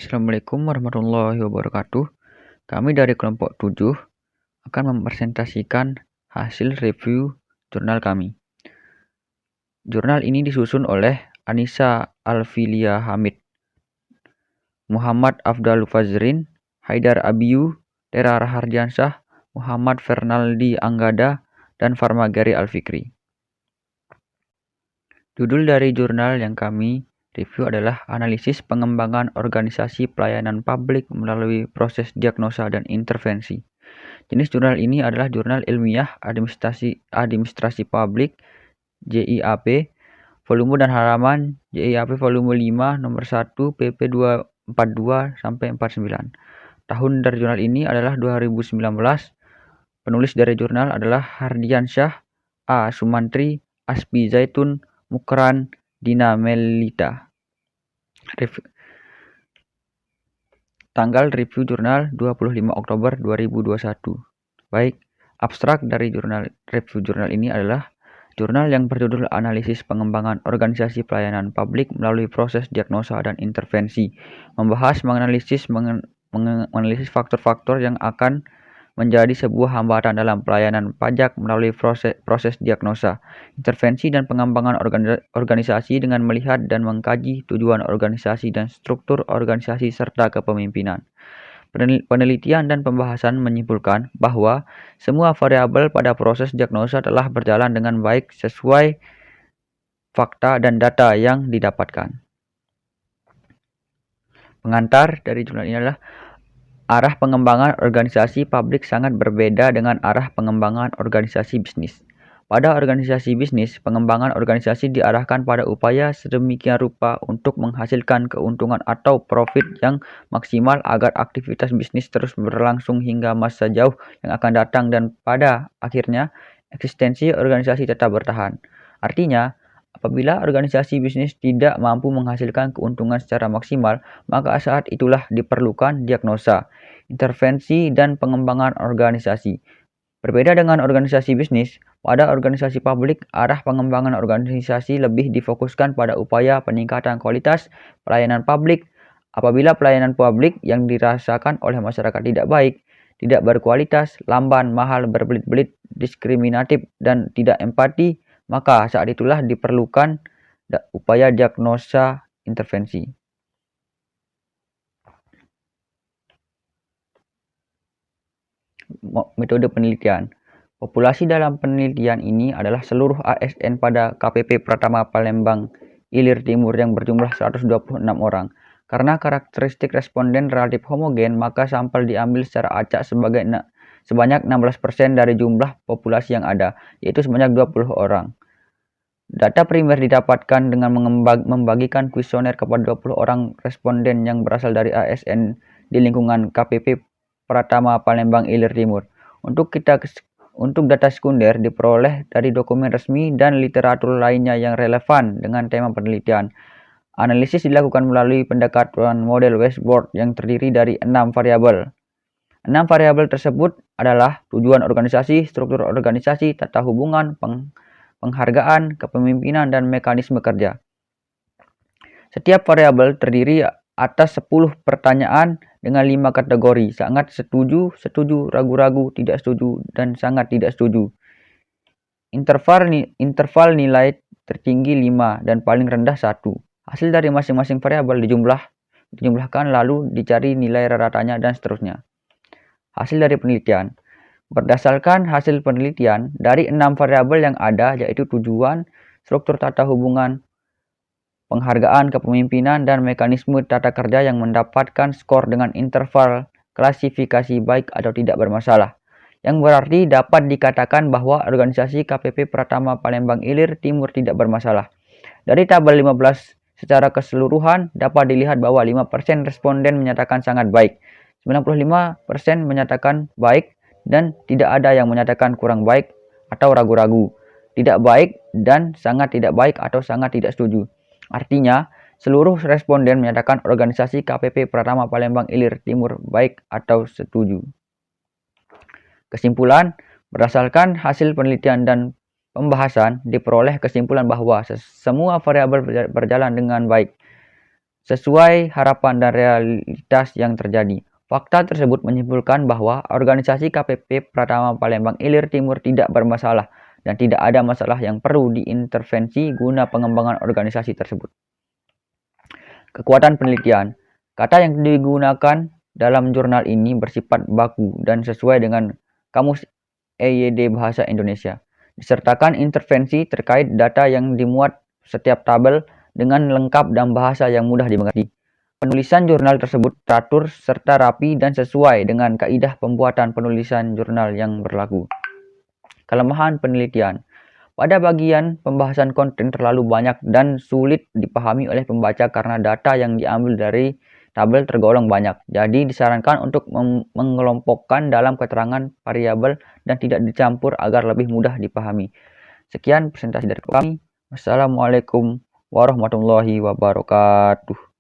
Assalamualaikum warahmatullahi wabarakatuh. Kami dari kelompok 7 akan mempresentasikan hasil review jurnal kami. Jurnal ini disusun oleh Anissa Alfilia Hamid, Muhammad Afdal Fazrin, Haidar Abiyu, Tera Rahardiansah, Muhammad Fernaldi Anggada, dan Farmagari Alfikri. Judul dari jurnal yang kami review adalah Analisis Pengembangan Organisasi Pelayanan Publik melalui Proses Diagnosa dan Intervensi. Jenis jurnal ini adalah jurnal ilmiah administrasi publik JIAP, volume dan halaman JIAP volume 5 nomor 1 PP 242 sampai 49. Tahun dari jurnal ini adalah 2019. Penulis dari jurnal adalah Hardiansyah, A. Sumantri, Aspi Zaitun, Mukran, Dina Melita. Tanggal review jurnal 25 Oktober 2021. Baik, abstrak dari review jurnal ini adalah jurnal yang berjudul Analisis Pengembangan Organisasi Pelayanan Publik melalui Proses Diagnosa dan Intervensi, membahas menganalisis faktor-faktor yang akan menjadi sebuah hambatan dalam pelayanan pajak melalui proses diagnosa, intervensi dan pengembangan organisasi dengan melihat dan mengkaji tujuan organisasi dan struktur organisasi serta kepemimpinan. Penelitian dan pembahasan menyimpulkan bahwa semua variabel pada proses diagnosa telah berjalan dengan baik sesuai fakta dan data yang didapatkan. Pengantar dari jurnal ini adalah arah pengembangan organisasi publik sangat berbeda dengan arah pengembangan organisasi bisnis. Pada organisasi bisnis, pengembangan organisasi diarahkan pada upaya sedemikian rupa untuk menghasilkan keuntungan atau profit yang maksimal agar aktivitas bisnis terus berlangsung hingga masa jauh yang akan datang dan pada akhirnya eksistensi organisasi tetap bertahan. Artinya, apabila organisasi bisnis tidak mampu menghasilkan keuntungan secara maksimal, maka saat itulah diperlukan diagnosa, intervensi, dan pengembangan organisasi. Berbeda dengan organisasi bisnis, pada organisasi publik, arah pengembangan organisasi lebih difokuskan pada upaya peningkatan kualitas pelayanan publik. Apabila pelayanan publik yang dirasakan oleh masyarakat tidak baik, tidak berkualitas, lamban, mahal, berbelit-belit, diskriminatif, dan tidak empati, maka saat itulah diperlukan upaya diagnosa intervensi. Metode penelitian. Populasi dalam penelitian ini adalah seluruh ASN pada KPP Pratama Palembang Ilir Timur yang berjumlah 126 orang. Karena karakteristik responden relatif homogen, maka sampel diambil secara acak sebanyak 16% dari jumlah populasi yang ada, yaitu sebanyak 20 orang. Data primer didapatkan dengan membagikan kuesioner kepada 20 orang responden yang berasal dari ASN di lingkungan KPP Pratama Palembang Ilir Timur. Untuk data sekunder diperoleh dari dokumen resmi dan literatur lainnya yang relevan dengan tema penelitian. Analisis dilakukan melalui pendekatan model Westboard yang terdiri dari 6 variabel. 6 variabel tersebut adalah tujuan organisasi, struktur organisasi, tata hubungan, penghargaan, kepemimpinan, dan mekanisme kerja. Setiap variabel terdiri atas 10 pertanyaan dengan 5 kategori: sangat setuju, setuju, ragu-ragu, tidak setuju, dan sangat tidak setuju. Interval nilai tertinggi 5 dan paling rendah 1. Hasil dari masing-masing variabel dijumlahkan lalu dicari nilai rata-ratanya dan seterusnya. Hasil dari penelitian. Berdasarkan hasil penelitian, dari 6 variabel yang ada, yaitu tujuan, struktur tata hubungan, penghargaan, kepemimpinan, dan mekanisme tata kerja yang mendapatkan skor dengan interval klasifikasi baik atau tidak bermasalah, yang berarti dapat dikatakan bahwa organisasi KPP Pratama Palembang Ilir Timur tidak bermasalah. Dari tabel 15 secara keseluruhan dapat dilihat bahwa 5% responden menyatakan sangat baik, 95% menyatakan baik, dan tidak ada yang menyatakan kurang baik atau ragu-ragu, tidak baik, dan sangat tidak baik atau sangat tidak setuju. Artinya, seluruh responden menyatakan organisasi KPP Pratama Palembang Ilir Timur baik atau setuju. Kesimpulan, berdasarkan hasil penelitian dan pembahasan, diperoleh kesimpulan bahwa semua variabel berjalan dengan baik. sesuai harapan dan realitas yang terjadi. Fakta tersebut menyimpulkan bahwa organisasi KPP Pratama Palembang Ilir Timur tidak bermasalah dan tidak ada masalah yang perlu diintervensi guna pengembangan organisasi tersebut. Kekuatan penelitian. Kata yang digunakan dalam jurnal ini bersifat baku dan sesuai dengan Kamus EYD Bahasa Indonesia. Disertakan intervensi terkait data yang dimuat setiap tabel dengan lengkap dan bahasa yang mudah dimengerti. Penulisan jurnal tersebut teratur serta rapi dan sesuai dengan kaidah pembuatan penulisan jurnal yang berlaku. Kelemahan penelitian. Pada bagian pembahasan konten terlalu banyak dan sulit dipahami oleh pembaca karena data yang diambil dari tabel tergolong banyak. Jadi disarankan untuk mengelompokkan dalam keterangan variabel dan tidak dicampur agar lebih mudah dipahami. Sekian presentasi dari kami. Wassalamualaikum warahmatullahi wabarakatuh.